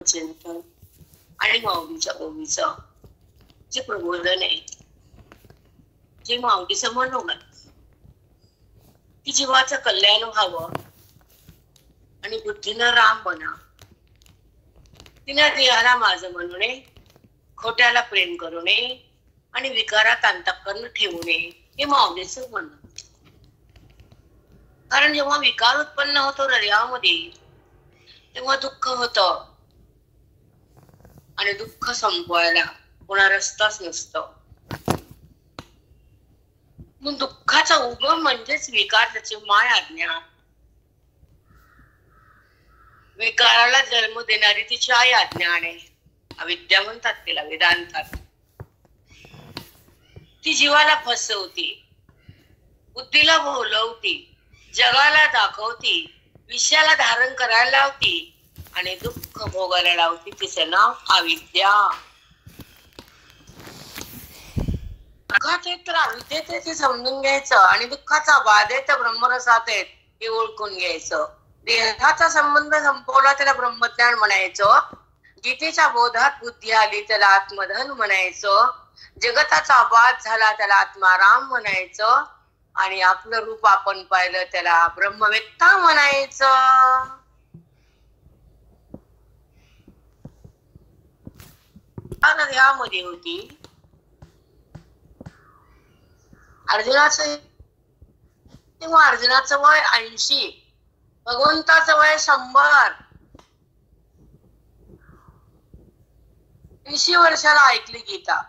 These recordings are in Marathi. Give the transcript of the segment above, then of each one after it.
चिंतन आणि माऊलीच्या ओवीचं जे प्रबोधन आहे, जे माऊलीचं मनोगत की जीवाचं कल्याण व्हावं आणि बुद्धीनं राम बना, तिनं देहाला माझं म्हणू नये, खोट्याला प्रेम करू नये आणि विकारात अंतःकरण ठेवू नये, हे माऊलीचं म्हणणं. कारण जेव्हा विकार उत्पन्न होतो हृदयामध्ये तेव्हा दुःख होतं आणि दुःख संपवायला कोणा रस्ताच नसतो. मग दुःखाचा उगम म्हणजेच विकार, त्याची माय आज्ञा. विकाराला जन्म देणारी तिची आई अज्ञान आहे, अविद्या म्हणतात तिला वेदांतात. ती जीवाला फसवती, बुद्धीला भोलवती, जगाला दाखवती, विषयाला धारण करायला लावती आणि दुःख भोगायला लावती. तिचं नाव अविद्या. दुःखात आहे तर अविद्येत आहे ते समजून घ्यायचं आणि दुःखाचा बाध आहे तर ब्रह्मरसात आहे हे ओळखून घ्यायचं. देहाचा संबंध संपवला त्याला ब्रह्मज्ञान म्हणायचं. गीतेच्या बोधात बुद्धी आली त्याला आत्मधन म्हणायचं. जगताचा बाध झाला त्याला आत्माराम म्हणायचं आणि आपलं रूप आपण पाहिलं त्याला ब्रह्मवेत्ता म्हणायचं. यामध्ये होती अर्जुनाचं, तेव्हा अर्जुनाचं वय 80, भगवंताचं वय 100. 80 वर्षाला ऐकली गीता.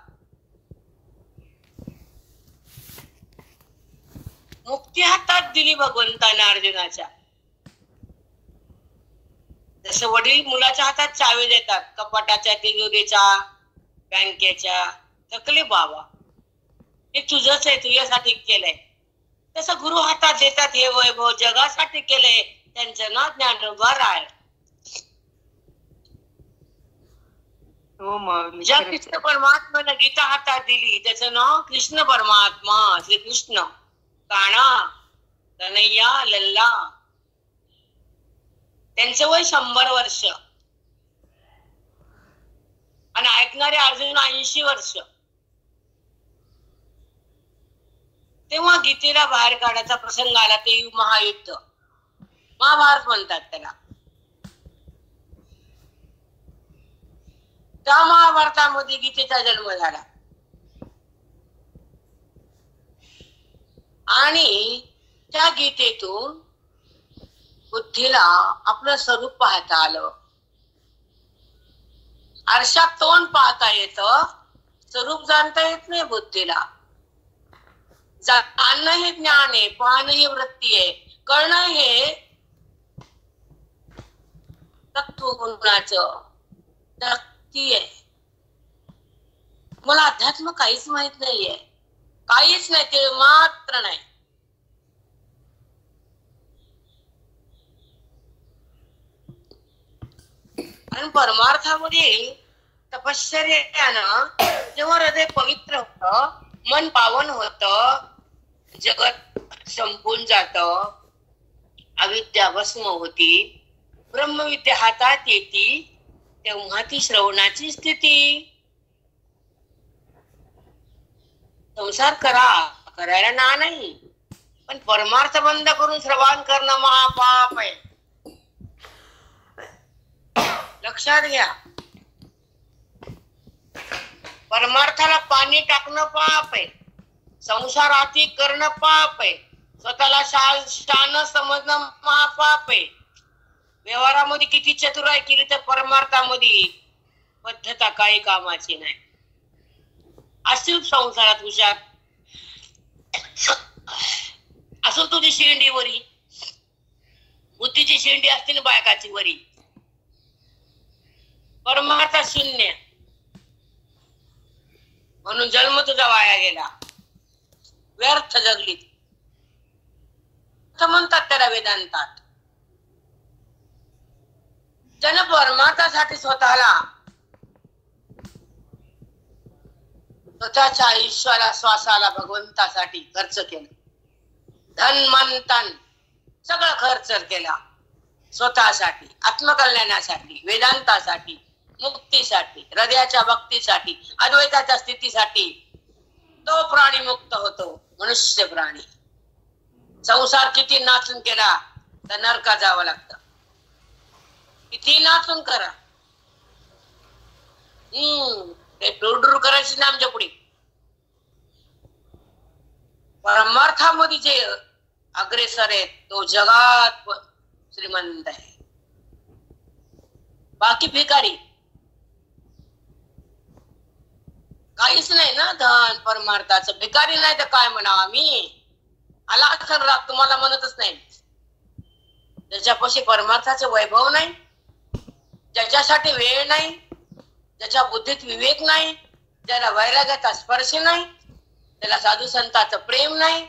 मुक्ती हातात दिली भगवंताने अर्जुनाच्या. जसं वडील मुलाच्या हातात चावी देतात, कपाटाच्या, तिजोरीच्या, बँकेच्या, थकले बाबा हे तुझंच आहे, तुझ्यासाठी केलंय. तसं गुरु हातात देतात, हे वैभव जगासाठी केलंय, त्यांचं नाव ज्ञानोबा राय. ज्या कृष्ण परमात्म्यानं गीता हातात दिली त्याचं नाव कृष्ण परमात्मा, श्रीकृष्ण, काणा, कन्हैया, लल्ला. त्यांचं वय 100 वर्ष आणि ऐकणारे अर्जुन 80 वर्ष. तेव्हा गीतेला बाहेर काढायचा प्रसंग आला, ते महायुद्ध, महाभारत म्हणतात त्याला. त्या महाभारतामध्ये गीतेचा जन्म झाला आणि त्या गीतेतून बुद्धीला आपलं स्वरूप पाहता आलं. आरशात तोंड पाहता येतं, स्वरूप जाणता येत नाही बुद्धीला. जाणणं हे ज्ञान आहे, पाहणं ही वृत्ती आहे, कळणं हे तत्वगुणाचं शक्ती आहे. मला अध्यात्म काहीच माहित नाहीये, काहीच नाही, ते मात्र नाही. आणि परमार्थामध्ये तपश्चर्यानं जेव्हा हृदय पवित्र होत, मन पावन होत, जगत संपून जात, अविद्या भस्म होती, ब्रह्मविद्या हातात येती, तेव्हा ती श्रवणाची स्थिती. संसार करायला ना नाही, पण परमार्थ बंद करून श्रवण करणं महापाप आहे. लक्षात घ्या, परमार्थाला पाणी टाकणं पाप आहे, संसाराती करणं पाप आहे, स्वतःला शान समजणं महापाप आहे. व्यवहारामध्ये किती चतुराई केली तर परमार्थामध्ये पद्धता काही कामाची नाही. असून संसारात हुशार असो, तुझी शेंडी वरी, बुद्धीची शेंडी असते ना बायकाची वरी, परमार्थ शून्य, म्हणून जन्म तुझा वाया गेला, व्यर्थ जगली म्हणतात त्याला वेदांतात. जन परमार्थासाठी स्वतःच्या आयुष्याला, श्वासाला भगवंतासाठी खर्च केलं. धन मन तन सगळं खर्च केला. स्वतःसाठी, आत्मकल्याणासाठी, वेदांतासाठी, मुक्तीसाठी, हृदयाच्या भक्तीसाठी, अद्वैताच्या स्थितीसाठी तो प्राणी मुक्त होतो. मनुष्य प्राणी संसार किती नाचून केला तर नरकात जावं लागतं. किती नाचून करा, ते डुरडुर करायची ना आमच्या पुढे. परमार्थामध्ये जे अग्रेसर आहेत तो जगात श्रीमंत आहे. बाकी भिकारी काहीच नाही ना. धन परमार्थाचं भिकारी नाही तर काय म्हणावं आम्ही. आला असेल राग तुम्हाला म्हणतच नाही. ज्याच्यापाशी परमार्थाचे वैभव नाही, ज्याच्यासाठी वेळ नाही, ज्याच्या बुद्धीत विवेक नाही, ज्याला वैराग्याचा स्पर्श नाही, ज्याला साधू संतांचं प्रेम नाही,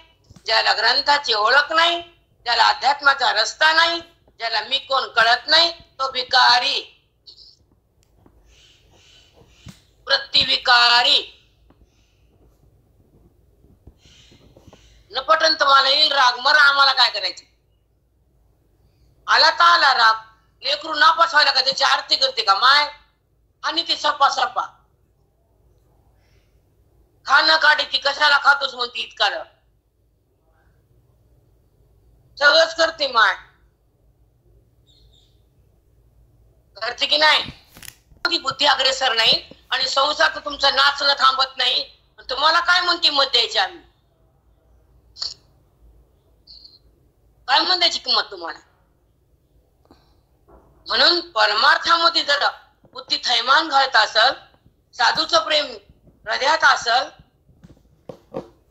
ज्याला ग्रंथाची ओळख नाही, ज्याला अध्यात्माचा रस्ता नाही, ज्याला मी कोण कळत नाही, तो भिकारी, प्रतिविकारी. न पटन तुम्हाला येईल राग, मर आम्हाला काय करायचं. आला तर आला राग. लेकरू नापास व्हायला का त्याची आरती करते का माय, आणि ती सपा सपा खाणं काढी, ती कशाला खातोस म्हणते इतका. सगळंच करते माय, करते की नाही. ती बुद्धी अग्रेसर नाही आणि संसार तर तुमचं नाचणं थांबत नाही. तुम्हाला काय म्हणते किंमत द्यायची आम्ही, काय म्हणून द्यायची किंमत तुम्हाला. म्हणून परमार्थामध्ये जर बुद्धी थैमान घालत असल, साधूचं प्रेम हृदयात असल,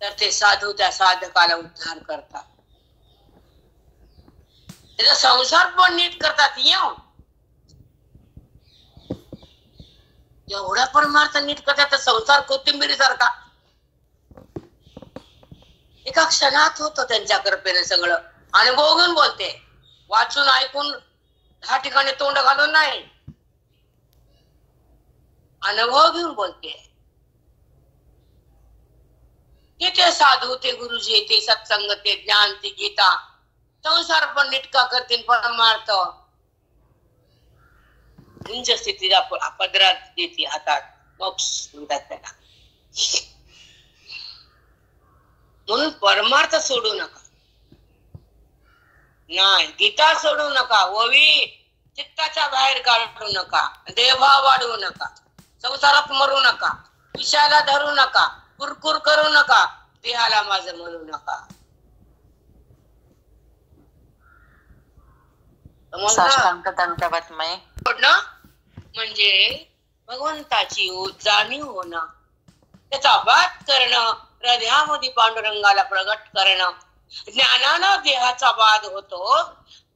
तर ते साधू त्या साधकाला उद्धार करतात. त्याचा संसार पण नीट करतात. एवढा परमार्थ नीट करतात तर संसार कोथिंबिरी सारखा एका क्षणात होतो त्यांच्या कृपेने. सगळं अनुभव घेऊन बोलते, वाचून ऐकून 10 ठिकाणी तोंड घालून नाही, अनुभव घेऊन बोलते. ते साधू, ते गुरुजी, ते सत्संग, ते ज्ञान, ती गीता, संसार पण नीटका करतील. परमार्थ उंच स्थितीला पदरात देते हातात, मोक्ष म्हणतात त्याला. म्हणून परमार्थ सोडू नका. नाही, गीता सोडू नका, ओवी चित्ताच्या बाहेर काढू नका, देहभाव वाढवू नका, संसारात मरू नका, विषयाला धरू नका, कुरकुर करू नका, देहाला माझं म्हणू नका. म्हणजे भगवंताची जाणीव होणं, त्याचा बात करणं, हृदयामध्ये पांडुरंगाला प्रगट करणं. ज्ञानानं देहाचा बाध होतो,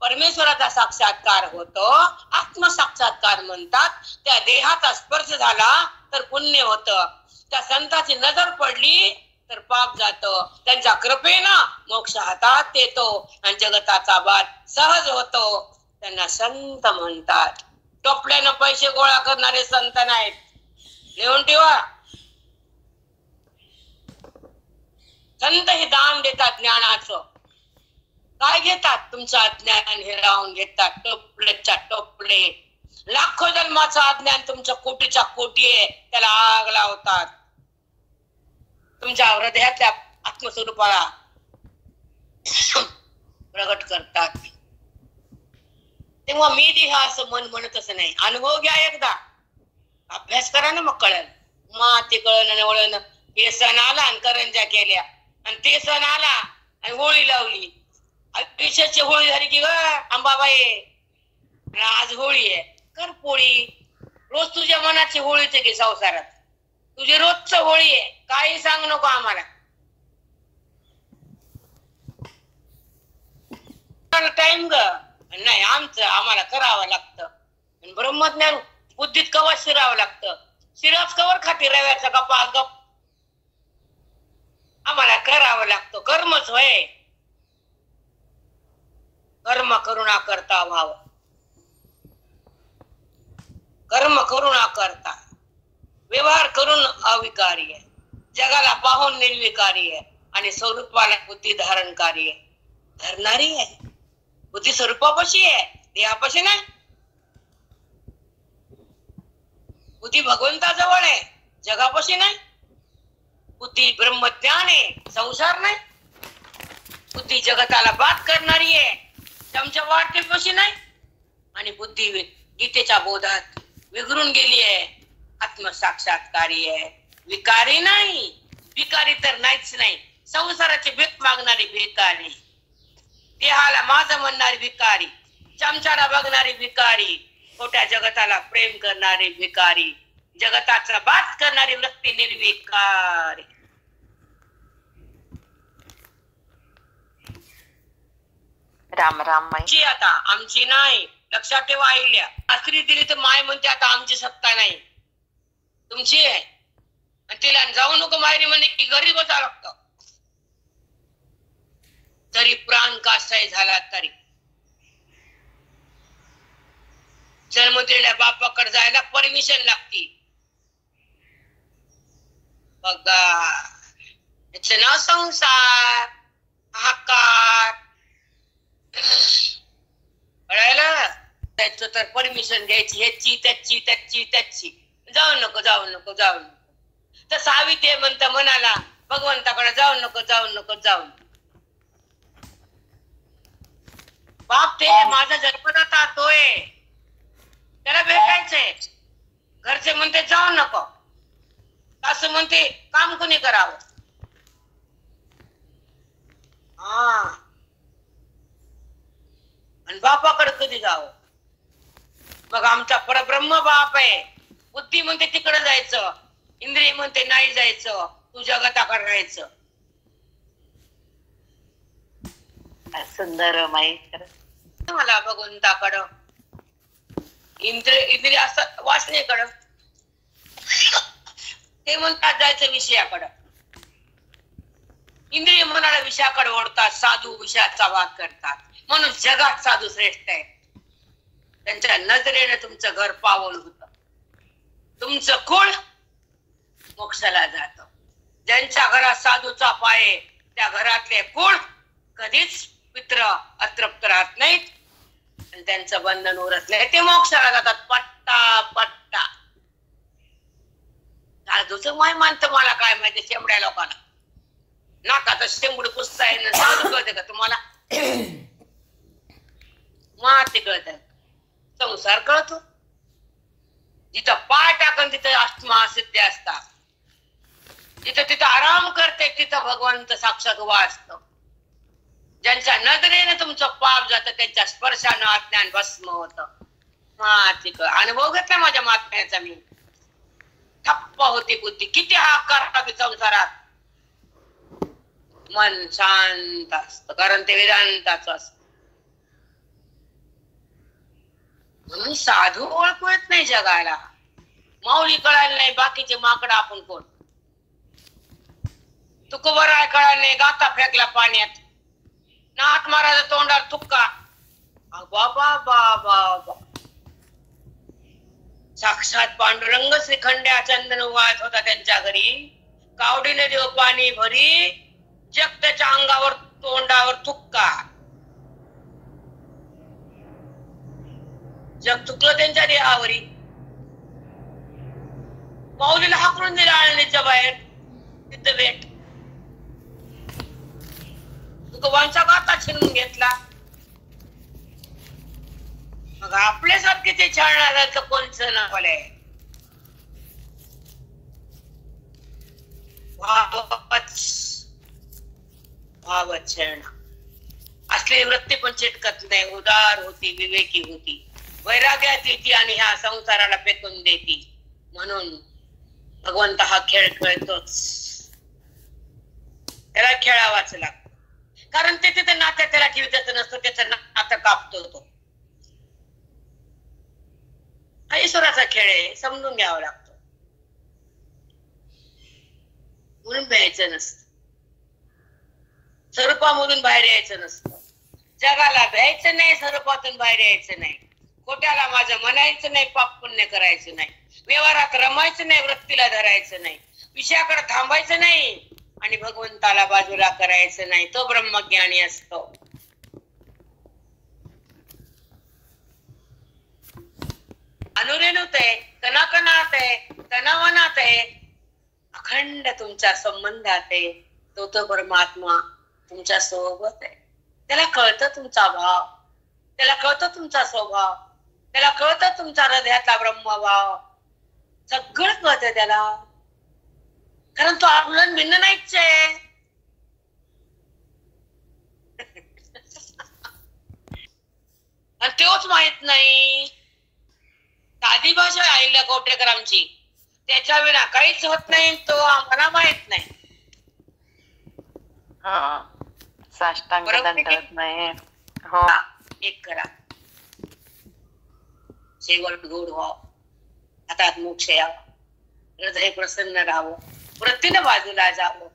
परमेश्वराचा साक्षात्कार होतो, आत्मसाक्षात्कार म्हणतात. त्या देहाचा स्पर्श झाला तर पुण्य होतं, त्या संताची नजर पडली तर पाप जातं, त्यांच्या कृपेनं मोक्ष हातात येतो आणि जगताचा बाध सहज होतो. त्यांना संत म्हणतात. टोपल्यानं पैसे गोळा करणारे संत नाहीत, लिहून ठेवा. संत हे दान देतात ज्ञानाचं. काय घेतात? तुमचं अज्ञान हिरावून घेतात. टोपलेच्या टोपले, लाखो जन्माचं अज्ञान तुमच्या कोटीच्या कोटी आहे, त्याला आग लावतात. तुमच्या हृदयातल्या आत्मस्वरूपाला प्रगट करतात. तेव्हा मी देह असं मन म्हणतच नाही. अनुभव घ्या एकदा, अभ्यास करा ना, मग कळेल. माती कळण वळण. हे सण आला आणि करंजा केल्या, आणि ते सण आला आणि होळी लावली. विशेषची होळी झाली की अंबाबाई आज होळी आहे, कर पोळी. रोज तुझ्या मनाची होळीच आहे की संसारात, तुझी रोजच होळी आहे. काही सांग नको आम्हाला. टाइम ग नाही, आमचं आम्हाला करावं लागतं. ब्रह्मज्ञान बुद्धीत कवा शिरावं लागतं. शिराच कवर खाती रव्याचा गप्पा गप, आम्हाला करावं लागतं. कर्मच होय. कर्म करुणा करता भाव, कर्म करुणा करता, व्यवहार करून अविकारी आहे, जगाला पाहून निर्विकारी आहे, आणि स्वरूपाला बुद्धी धारणकारी आहे, धरणारी आहे. बुद्धी स्वरूपापाशी आहे, देहापाशी नाही. बुद्धी भगवंताजवळ आहे, जगापाशी नाही. बुद्धी ब्रह्मज्ञान आहे, संसार नाही. बुद्धी जगताला बाद करणारी आहे, चमच्या वाटेपाशी नाही. आणि बुद्धी गीतेच्या बोधात विघरून गेली आहे, आत्मसाक्षात्कारी आहे, विकारी नाही. विकारी तर नाहीच नाही, संसाराची भीक मागणारी भिकारी, देहाला माझं म्हणणारी भिकारी, चमचाला बघणारी भिकारी, खोट्या जगताला प्रेम करणारी भिकारी, जगताचा बात करणारी वृत्ती निर्विकारी. राम राम माई. आता आमची नाही, लक्षात ठेवा. आईल्या स्त्री दिली तर माय म्हणते आता आमची सत्ता नाही, तुमची आहे. आणि तिला जाऊ नको माहेरी म्हणजे की घरी बसावं लागतं. तरी प्राण कासाय झाला तरी जन्म दिलेल्या बापाकडे जायला परमिशन लागती. बघा याच नाव संसार, हाकार. कळायला त्याच तर परमिशन घ्यायची, ह्याची त्याची त्याची त्याची. जाऊ नको जाऊ नको जाऊ नको. तर सावी ते म्हणत मनाला भगवंताकडे जाऊ नको जाऊ नको जाऊ नको. बाप ते माझा जन्मदाता तोय, त्याला भेटायचंय. घरचे म्हणते जाऊ नको, असं म्हणते काम कोणी करावं. हा आणि बापाकडे कधी जावं. मग आमचा परब्रह्म बाप आहे. बुद्धी म्हणते तिकडे जायचं, इंद्रिय म्हणते नाही जायचं, तू जगताकडे राहायचं. सुंदर माई. मला भगवंताकडं, इंद्रिय असं वासनेकडं, ते म्हणतात जायचं विषयाकडं. इंद्रिय मनाला विषयाकडे ओढतात, साधू विषयाचा वाद करतात. म्हणून जगात साधू श्रेष्ठ आहे. त्यांच्या नजरेने तुमचं घर पावन होत, तुमचं कुळ मोक्षाला जात. ज्यांच्या घरात साधूचा पाय, त्या घरातले कुळ कधीच पित्र अतृप्त राहत नाहीत आणि त्यांचं बंधन उरत नाही, ते मोक्षाला जातात पट्टा पट्टा. साधूचं माय मानतं मला काय माहिती, शेंबड्या लोकांना नाकात शेंबूड पुसताय ना. साधू कळते का तुम्हाला? माती कळत, संसार कळतो. जिथं पाय टाकन तिथं आत्मा सिद्ध असतात, जिथं तिथं आराम करते तिथं भगवंत साक्षात उभा असतो. ज्यांच्या नजरेने तुमचं पाप जातं त्यांच्या स्पर्शानं अज्ञान भस्म होत. माती कळ. अनुभव घेतला माझ्या महात्म्याचा मी. ठप्प होती बुद्धी, किती हाकार टाकी संसारात. मन शांत असत, कारण ते वेदांताच असत. म्हणून साधू ओळखू येत नाही जगाला. माऊली कळायला नाही, बाकीचे माकडं आपण कोण. तुकोबराय कळायला नाही, गाता फेकला पाण्यात. नाथ महाराज तोंडात तुक्का. बाबा बाबा साक्षात पांडुरंग श्रीखंड्या चंदन वाहत होता त्यांच्या घरी. कावडीने देव पाणी भरी, जग त्याच्या अंगावर तोंडावर तुक्का. जग चुकलं त्यांच्या देहावरी. माऊलीला हाकलून दिला आळणीच्या बाहेर, तिथं भेट. तुकोबांचा गाता छिनून घेतला. मग आपल्यासारखे ते छळणाऱ्याचं कोणचं नावलंय. भावच छळणं असली वृत्ती पण चिटकत नाही. उदार होती, विवेकी होती, वैराग्यात येते आणि ह्या संसाराला फेकून देती. म्हणून भगवंत हा खेळ खेळतोच, त्याला खेळावाच लागतो. कारण ते तिथे नात्यात त्याला ठेवायचं नसतं, त्याचं नातं कापतो तो. हा ईश्वराचा खेळ आहे, समजून घ्यावा लागतो. म्हणून भ्यायचं नसतं, स्वरूपामधून बाहेर यायचं नसतं. जगाला भ्यायचं नाही, स्वरूपातून बाहेर यायचं नाही. खोट्याला माझं म्हणायचं नाही, पाप पुण्य करायचं नाही. व्यवहारात रमायचं नाही, वृत्तीला धरायचं नाही. विषयाकडे थांबायचं नाही आणि भगवंताला बाजूला करायचं नाही. तो ब्रह्मज्ञानी असतो. अणुरेणूत आहे, कणाकणात आहे, तणावनात आहे, अखंड तुमच्या संबंधात आहे. तो परमात्मा तुमच्या सोबत आहे. त्याला कळतं तुमचा भाव, त्याला कळतं तुमचा स्वभाव, त्याला कळतं तुमचा हृदयातला ब्रह्मभाव. सगळं कळतं त्याला, कारण तो आपलं भिन्न नाहीच आहे. आणि तोच माहित नाही. साधी भाषा आईला गोटेकरांची, त्याच्या विना काहीच होत नाही. तो आम्हाला माहित नाही. साष्टांग दंडवत नाही. हो, एक करा, शेवट गोड व्हाव, हातात मोक्ष यावं, हृदय प्रसन्न राहावं, वृत्तीनं बाजूला जावं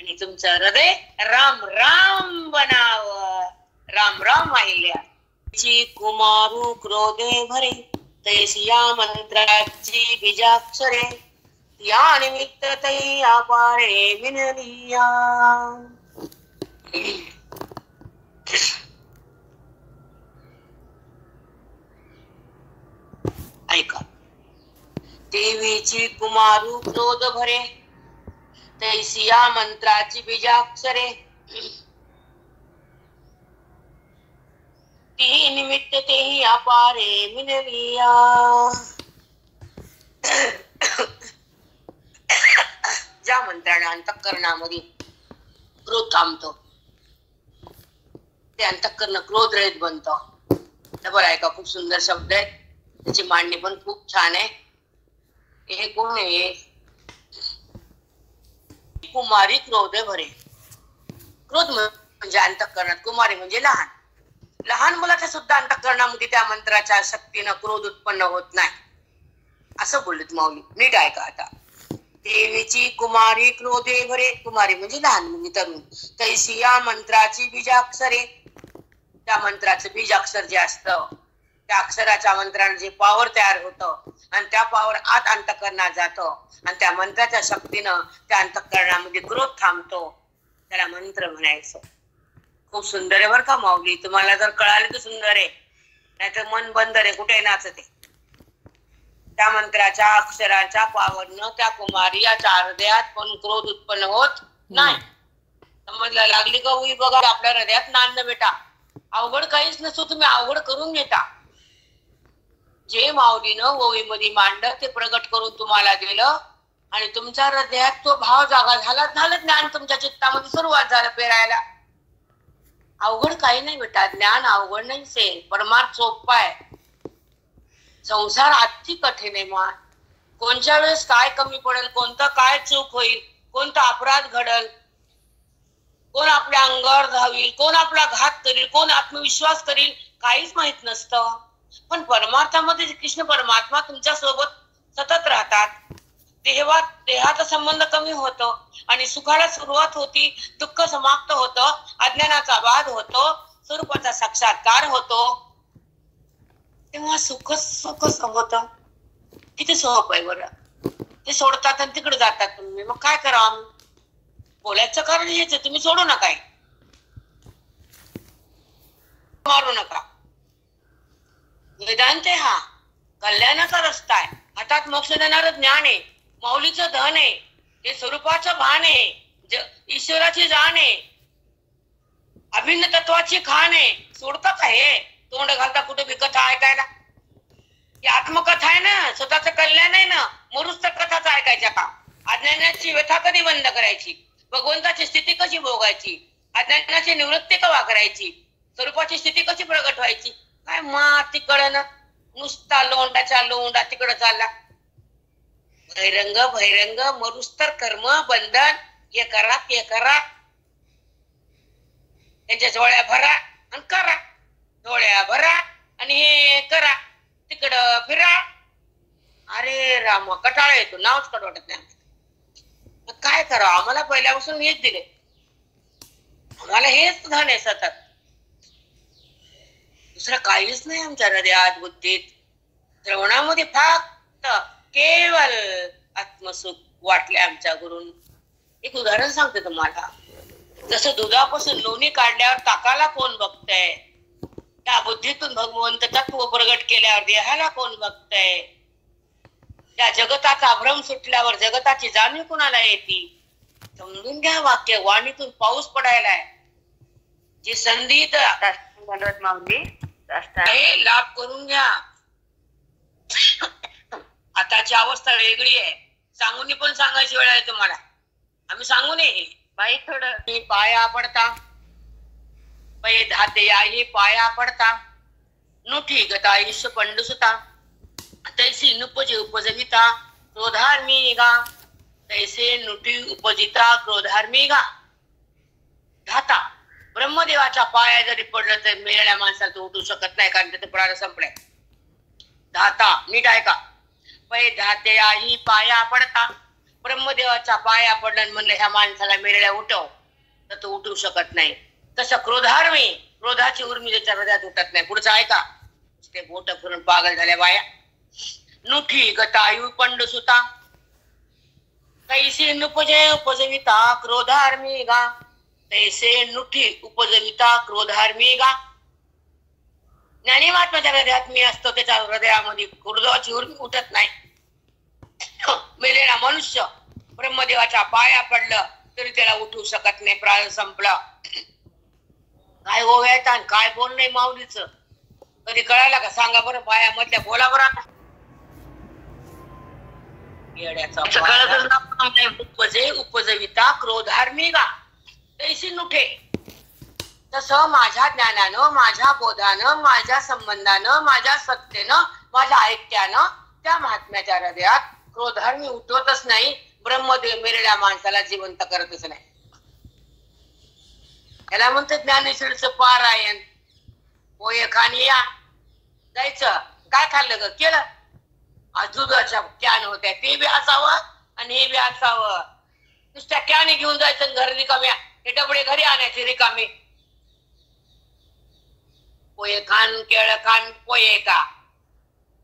आणि तुमचं हृदय राम राम बनावं. राम राम आहिल्या कुमारू क्रोधे भरे, तैसी या मंत्राची बीजाक्षरे, या निमित्त तैया पारे विनलिया. ऐका. देवीची कुमारू क्रोध भरे, तैसी या मंत्राची बीजाक्षरे, ती निमित्त तेही अपारे विनलिया. ज्या मंत्राने अंतःकरणामध्ये क्रोध थांबतो, ते अंतःकरण क्रोध रहित बनतं. डबल ऐका, खूप सुंदर शब्द आहे, त्याची मांडणी पण खूप छान आहे. हे कोण आहे? कुमारी क्रोध भरे. क्रोध म्हणजे अंतःकरणात, कुमारी म्हणजे लहान. लहान मुलाच्या सुद्धा अंतःकरणामध्ये त्या मंत्राच्या शक्तीनं क्रोध उत्पन्न होत नाही, असं बोलत माऊली. नीट ऐका आता. देवीची कुमारी क्रोधे भरे, कुमारी म्हणजे लहान म्हणजे तरुण, तैसी या मंत्राची बीजाक्षरे, त्या मंत्राचं बीजाक्षर जे असतं, त्या अक्षराच्या मंत्राने जे पावर तयार होतं आणि त्या पावर आत अंतःकरणात जातं आणि त्या मंत्राच्या शक्तीनं त्या अंतःकरणामध्ये क्रोध थांबतो, त्याला मंत्र म्हणायचं. खूप सुंदर आहे बरं का माऊली. तुम्हाला जर कळालं तर सुंदर आहे, नाहीतर मन बंदर आहे, कुठे नाचते. त्या मंत्राच्या अक्षराच्या पावरनं त्या कुमारीच्या हृदयात पण क्रोध उत्पन्न होत नाही. समजला? लागली का उई बघा आपल्या हृदयात नांद बेटा. अवघड काहीच नसतो, तुम्ही अवघड करून घेता. जे माऊलीनं ओवीमध्ये मांडलं ते प्रगट करून तुम्हाला दिलं आणि तुमच्या हृदयात तो भाव जागा झाला, झालं ज्ञान तुमच्या चित्तामध्ये सुरुवात झालं पेरायला. अवघड काही नाही बेटा, ज्ञान अवघड नाही, परमार्थ सोपा आहे. संसार अति कठीण आहे मान. कोणत्या वेळेस काय कमी पडेल, कोणतं काय चूक होईल, कोणता अपराध घडल, कोण आपल्या अंगावर धावील, कोण आपला घात करील, कोण आत्मविश्वास करील, काहीच माहित नसतं. पण परमार्थामध्ये कृष्ण परमात्मा तुमच्या सोबत सतत राहतात. देहाचा संबंध कमी होतो आणि सुखाला सुरुवात होती, दुःख समाप्त होतं, अज्ञानाचा बाध होतो, स्वरूपाचा साक्षात्कार होतो, तेव्हा सुख सुख होत. किती सोप आहे बरं. ते सोडतात आणि तिकडे जातात तुम्ही, मग काय करावं? बोलायचं कारण हेच, तुम्ही सोडू नका, मारू नका. वेदांत हा कल्याणाचा रस्ता आहे. हातात मोक्ष देणारं ज्ञान आहे, माऊलीचं धन आहे, हे स्वरूपाचं भान आहे, ईश्वराची जाण आहे, अभिन्न तत्वाची खाण आहे. सोडता का हे? तोंड घालता कुठे बी कथा ऐकायला? ही आत्मकथा आहे ना, स्वतःच कल्याण आहे ना. मरुस्त कथाच ऐकायच्या का? अज्ञानाची व्यथा कधी बंद करायची? भगवंताची स्थिती कशी भोगायची? अज्ञानाची निवृत्ती कवा करायची? स्वरूपाची स्थिती कशी प्रगट व्हायची? काय तिकडं ना नुसता लोंडाच्या लोंडा तिकडं चालला. भैरंग भैरंग मरुस्तर कर्म बंधन, हे करा ते करा, त्यांच्या डोळ्या भरा आणि करा, डोळ्या भरा आणि हे करा, तिकडं फिरा. अरे राम, कटाळा येतो, नावच कट वाटत नाही. काय करावं? आम्हाला पहिल्यापासून हेच दिले, आम्हाला हेच धन आहे सतत, दुसरं काहीच नाही आमच्या हृदयात बुद्धीत. श्रवणामध्ये फक्त केवळ आत्मसुख वाटले आमच्या गुरून. एक उदाहरण सांगते तुम्हाला. जसं दुधापासून लोणी काढल्यावर ताकाला कोण बघतंय? त्या बुद्धीतून भगवंत तत्व प्रगट केल्यावर देहाला कोण बघतय? त्या जगताचा भ्रम सुटल्यावर जगताची जाणीव कुणाला येते? समजून घ्या वाक्य. वाणीतून पाऊस पडायलाय. जी संधी माऊली हे लाभ करून घ्या. आताची अवस्था वेगळी आहे. सांगून पण सांगायची वेळ आहे तुम्हाला. आम्ही सांगू नये बाई थोडं पाया पडता पै धाते आई पाया पडता नुठी गता ईश पंडुसुता तैसी नुपजे उपजविता क्रोधार्मी गा तैसे नुटी उपजिता क्रोधार्मी गा. धाता ब्रह्मदेवाच्या पाया जरी पडलं तर मेलेल्या माणसाला तो उठू शकत नाही, कारण त्याचा प्राण संपलाय. धाता नीट ऐका. पै धाते आई पाया पडता. ब्रह्मदेवाच्या पाया पडलं म्हणलं ह्या माणसाला मेलेल्या उठव, तर तो उठू शकत नाही. तसं क्रोधार्मी, क्रोधाची उर्मी त्याच्या हृदयात उठत नाही. पुढचं ऐका. ते बोट फिरून पागल झाल्या बाया. नुठी गतायु पंड सुता तैसे नुपजे उपजविता क्रोधार्मी गा तैसे नुठी उपजविता क्रोधार्मी गा. ज्ञानी महात्म्याच्या हृदयात मी असतो, त्याच्या हृदयामध्ये क्रोधाची उर्मी उठत नाही. मेलेला मनुष्य ब्रह्मदेवाच्या पाया पडलं तरी त्याला उठू शकत नाही, प्राण संपला. काय गोव्यात आणि काय बोल नाही माऊलीच कधी कळायला का? सांगा बरं. पाया मधल्या बोला बरं. येड्याचा उपजे उपजविता क्रोधार्मी गा तैसी नुठे. तसं माझ्या ज्ञानानं, माझ्या बोधानं, माझ्या संबंधानं, माझ्या सत्तेनं, माझ्या ऐक्यानं त्या महात्म्याच्या हृदयात क्रोधार्मी उठवतच नाही. ब्रह्मदेव मेलेल्या माणसाला जिवंत करतच नाही. याला म्हणतात ज्ञानेश्वरीचं पारायण. पोहे खाणी या जायचं. काय खाल्लं ग? केलं. दुधाच्या कॅन होत्या, ते बी असावं आणि हे बी असावं. नुसत्या कॅने घेऊन जायचं घर रिकाम्या. हे डबडे घरी आणायचे रिकामे. पोहे खान केळ खान पोहे का?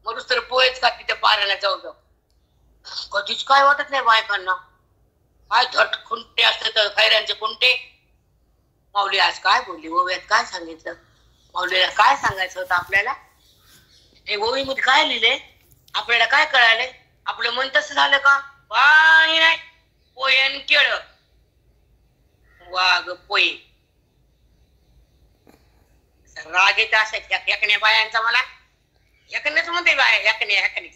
मग तर पोहेच का तिथे पारायला जाऊ जाऊ. कधीच काय वाटत नाही बायकांना. काय धट खुंटे असते तर खैऱ्यांचे खुंटे. माऊली आज काय बोलली? ओव्यात काय सांगितलं? माऊलीला काय सांगायचं होतं आपल्याला? हे ओवीमध्ये काय लिहिले? आपल्याला काय कळाले? आपलं मन तसं झालं का? काही नाही. पोयन केळ वाघ पोये. राग येत असायच्या एकण्या बायांचा. मला एकण्याच म्हणते बाया, एकण्या एकणे.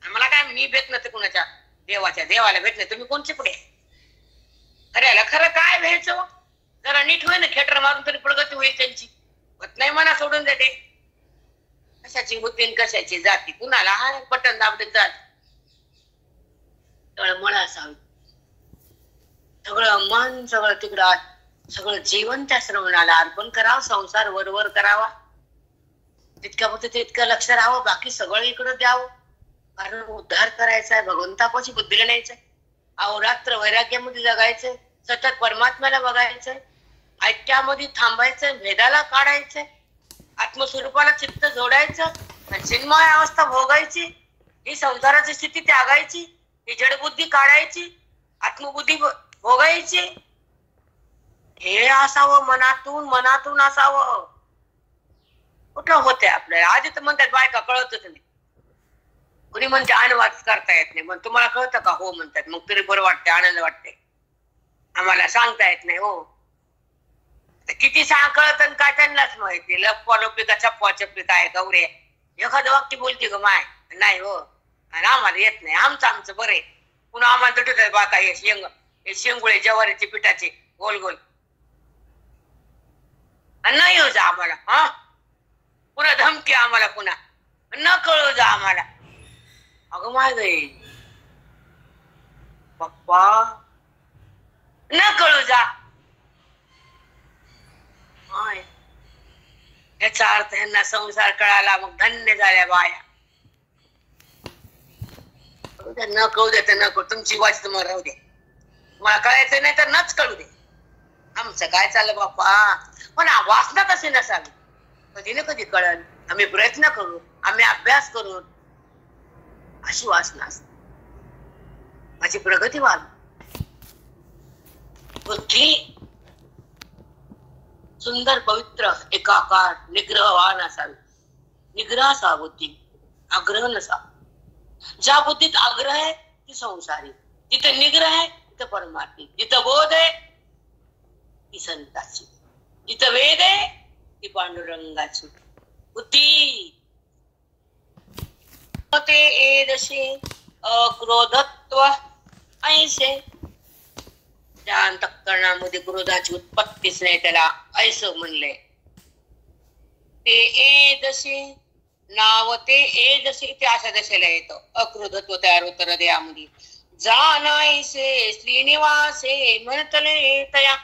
मला काय, मी भेट नसते कुणाच्या देवाच्या. देवाला भेट नाही. तुम्ही कोणचे पुढे? खऱ्याला खरं काय भेटचं? जरा नीट होईल ना, खेटर मारून तरी प्रगती होईल त्यांची. होत नाही म्हणा, सोडून देते. कशाची होती कशाची जाती? कुणाला हा बटन दाबते जात. तळमळ असावी. सगळं मन सगळं तिकडं, सगळं जीवन त्या श्रवणाला अर्पण करावं. संसार वरवर करावा. तितक्या होते तितकं लक्ष राहावं. बाकी सगळं इकडं द्यावं. कारण उद्धार करायचा आहे. भगवंतापाशी बुद्धीला न्यायचंय. अहोरात्र वैराग्यामध्ये जगायचंय. सतत परमात्म्याला बघायचंय. ऐक्यामध्ये थांबायचंय. भेदाला काढायचंय. आत्मस्वरूपाला चित्त जोडायचं. चिन्मय अवस्था भोगायची. ही संसाराची स्थिती त्यागायची. ही जडबुद्धी काढायची. आत्मबुद्धी भोगायची. हे असावं मनातून. मनातून असावं. कुठं होते आपल्याला? आधी तर म्हणतात बायका कळतच नाही. कुणी म्हणते अनुवाद करता येत नाही. मग तुम्हाला कळतं का? हो म्हणतात. मग तरी बरं वाटते, आनंद वाटते. आम्हाला सांगता येत नाही. हो किती सांग कळत काय त्यांनाच माहिती. लपवा लोपी का छप्पा छप्पी काय गौरे. एखादं वाक्य बोलते ग माय नाही हो. आणि आम्हाला येत नाही. आमचं बरे. पुन्हा आम्हाला तुटत बाका हे शेंगुळे ज्वारीचे पिठाचे गोल गोल. नाही हो जा आम्हाला. हा पुन्हा धमकी आम्हाला. पुन्हा न कळू जा आम्हाला. अगं माय गई पप्पा न कळू जा. याचा अर्थ यांना संसार कळाला. मग धन्य झाल्या बाया. न कळू दे तर न कळू. तुमची वाच तुम्हाला राहू दे. मला कळायचं नाही तर नच कळू दे. आमचं काय चाललं बाप्पा. पण वासना कशी नसावी. कधी ना कधी कळल. आम्ही प्रयत्न करू. आम्ही अभ्यास करू. अशी वासना असते. माझी प्रगती व्हावी. बुद्धी सुंदर पवित्र एकाकार निग्रहवान असावी. निग्रह असावा बुद्धी, आग्रह नसा. ज्या बुद्धीत आग्रह आहे ती संसारी, जिथे निग्रह आहे तिथं परमार्थी, जिथं बोध आहे ती संताची, जिथं वेद आहे ती पांडुरंगाची. बुद्धी ते एदशे अक्रोधत्व ऐसे. त्या अंतःकरणामध्ये क्रोधाची उत्पत्तीच नाही, त्याला ऐसं म्हणले. ते एदशे नाव ते एदशे ते अशा दशेला येतं. अक्रोधत्व तयार होतं हृदयामध्ये. जानायसे श्रीनिवासे म्हणतले तया.